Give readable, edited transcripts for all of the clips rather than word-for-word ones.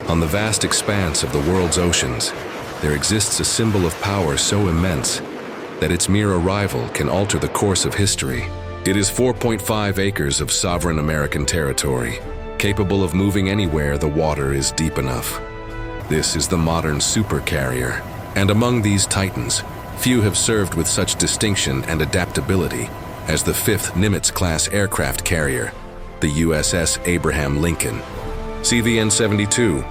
On the vast expanse of the world's oceans, there exists a symbol of power so immense that its mere arrival can alter the course of history. It is 4.5 acres of sovereign American territory, capable of moving anywhere the water is deep enough. This is the modern supercarrier, and among these titans, few have served with such distinction and adaptability as the 5th Nimitz-class aircraft carrier, the USS Abraham Lincoln. CVN 72.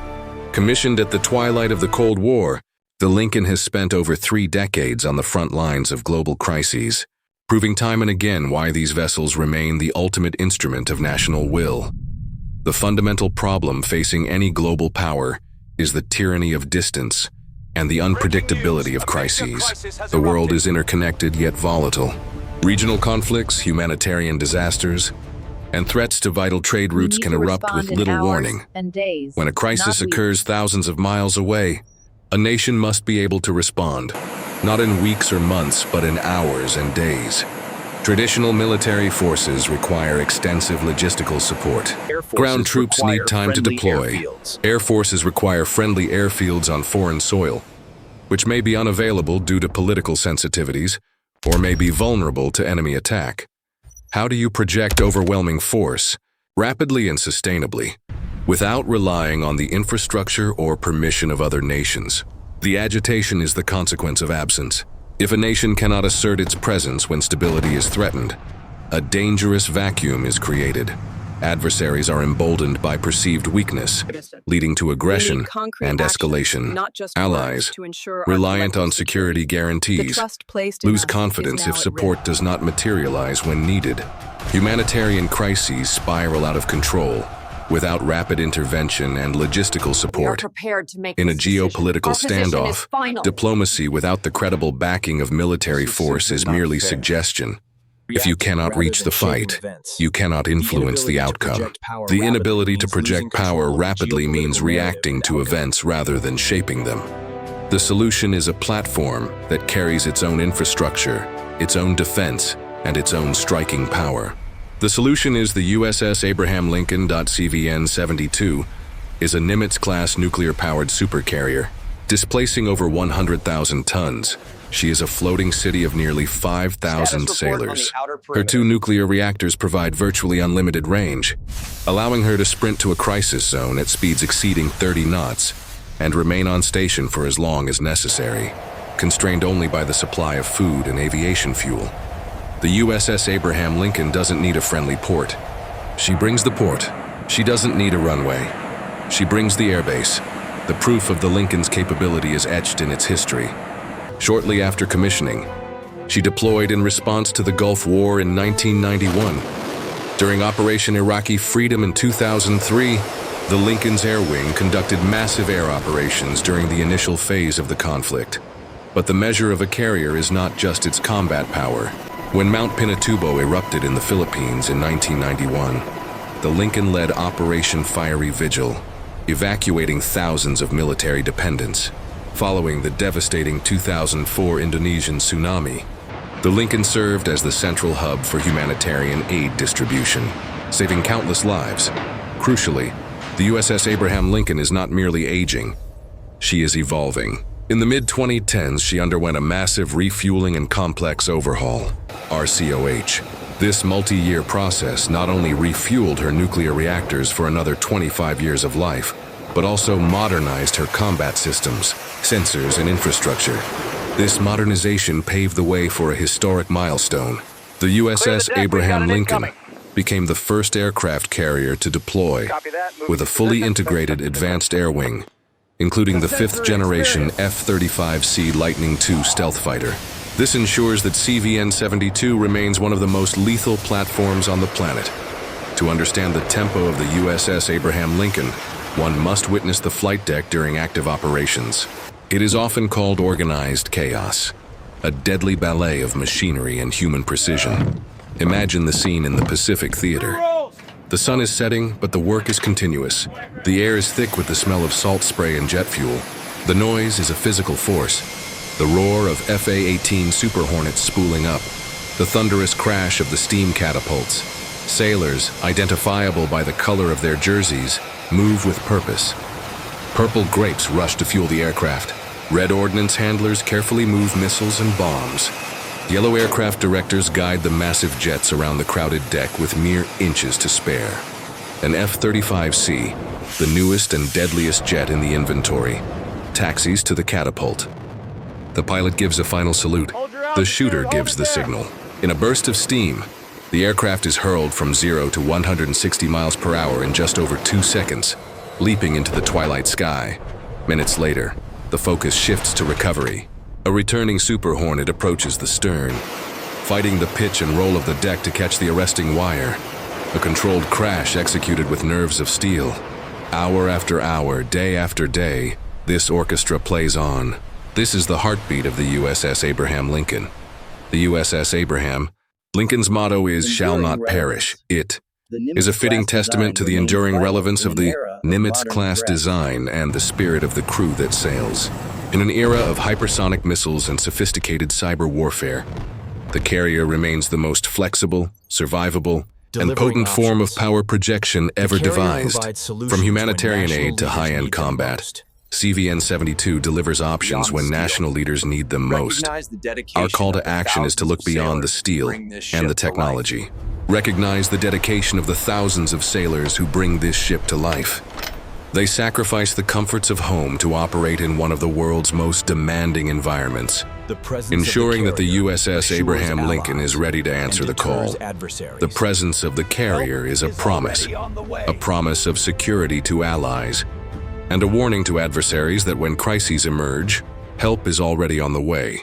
Commissioned at the twilight of the Cold War, the Lincoln has spent over 3 decades on the front lines of global crises, proving time and again why these vessels remain the ultimate instrument of national will. The fundamental problem facing any global power is the tyranny of distance and the unpredictability of crises. The world is interconnected yet volatile. Regional conflicts, humanitarian disasters, and threats to vital trade routes can erupt with little warning. When a crisis occurs thousands of miles away, a nation must be able to respond, not in weeks or months, but in hours and days. Traditional military forces require extensive logistical support. Ground troops need time to deploy. Air forces require friendly airfields on foreign soil, which may be unavailable due to political sensitivities or may be vulnerable to enemy attack. How do you project overwhelming force, rapidly and sustainably, without relying on the infrastructure or permission of other nations? The agitation is the consequence of absence. If a nation cannot assert its presence when stability is threatened, a dangerous vacuum is created. Adversaries are emboldened by perceived weakness, leading to aggression and escalation. Allies, reliant on security guarantees, lose confidence if support does not materialize when needed. Humanitarian crises spiral out of control without rapid intervention and logistical support. In a geopolitical standoff, diplomacy without the credible backing of military force is merely suggestion. If you cannot reach the fight, you cannot influence the outcome. The inability to project power rapidly means reacting to events rather than shaping them. The solution is a platform that carries its own infrastructure, its own defense, and its own striking power. The solution is the USS Abraham Lincoln. CVN 72 is a Nimitz-class nuclear-powered supercarrier, displacing over 100,000 tons. She is a floating city of nearly 5,000 sailors. Her 2 nuclear reactors provide virtually unlimited range, allowing her to sprint to a crisis zone at speeds exceeding 30 knots and remain on station for as long as necessary, constrained only by the supply of food and aviation fuel. The USS Abraham Lincoln doesn't need a friendly port. She brings the port. She doesn't need a runway. She brings the airbase. The proof of the Lincoln's capability is etched in its history. Shortly after commissioning, she deployed in response to the Gulf War in 1991. During Operation Iraqi Freedom in 2003, the Lincoln's Air Wing conducted massive air operations during the initial phase of the conflict. But the measure of a carrier is not just its combat power. When Mount Pinatubo erupted in the Philippines in 1991, the Lincoln led Operation Fiery Vigil, evacuating thousands of military dependents. Following the devastating 2004 Indonesian tsunami, the Lincoln served as the central hub for humanitarian aid distribution, saving countless lives. Crucially, the USS Abraham Lincoln is not merely aging, she is evolving. In the mid-2010s, she underwent a massive refueling and complex overhaul, RCOH. This multi-year process not only refueled her nuclear reactors for another 25 years of life, but also modernized her combat systems, sensors, and infrastructure. This modernization paved the way for a historic milestone. The USS Abraham Lincoln became the first aircraft carrier to deploy with a fully integrated advanced air wing, including the 5th-generation F-35C Lightning II stealth fighter. This ensures that CVN 72 remains one of the most lethal platforms on the planet. To understand the tempo of the USS Abraham Lincoln, one must witness the flight deck during active operations. It is often called organized chaos, a deadly ballet of machinery and human precision. Imagine the scene in the Pacific Theater. The sun is setting, but the work is continuous. The air is thick with the smell of salt spray and jet fuel. The noise is a physical force. The roar of FA-18 Super Hornets spooling up. The thunderous crash of the steam catapults. Sailors, identifiable by the color of their jerseys, move with purpose. Purple grapes rush to fuel the aircraft. Red ordnance handlers carefully move missiles and bombs. Yellow aircraft directors guide the massive jets around the crowded deck with mere inches to spare. An F-35C, the newest and deadliest jet in the inventory, taxis to the catapult. The pilot gives a final salute. The shooter gives the signal. In a burst of steam, the aircraft is hurled from 0 to 160 miles per hour in just over 2 seconds, leaping into the twilight sky. Minutes later, the focus shifts to recovery. A returning Super Hornet approaches the stern, fighting the pitch and roll of the deck to catch the arresting wire. A controlled crash executed with nerves of steel. Hour after hour, day after day, this orchestra plays on. This is the heartbeat of the USS Abraham Lincoln. The USS Abraham, Lincoln's motto is "Shall not perish." It is a fitting testament to the enduring relevance of the Nimitz-class design and the spirit of the crew that sails. In an era of hypersonic missiles and sophisticated cyber warfare, the carrier remains the most flexible, survivable, and potent form of power projection ever devised. From humanitarian aid to high-end combat, CVN 72 delivers options when national leaders need them most. Our call to action is to look beyond the steel and the technology. Recognize the dedication of the thousands of sailors who bring this ship to life. They sacrifice the comforts of home to operate in one of the world's most demanding environments, ensuring that the USS Abraham Lincoln is ready to answer the call. The presence of the carrier is a promise of security to allies, and a warning to adversaries that when crises emerge, help is already on the way.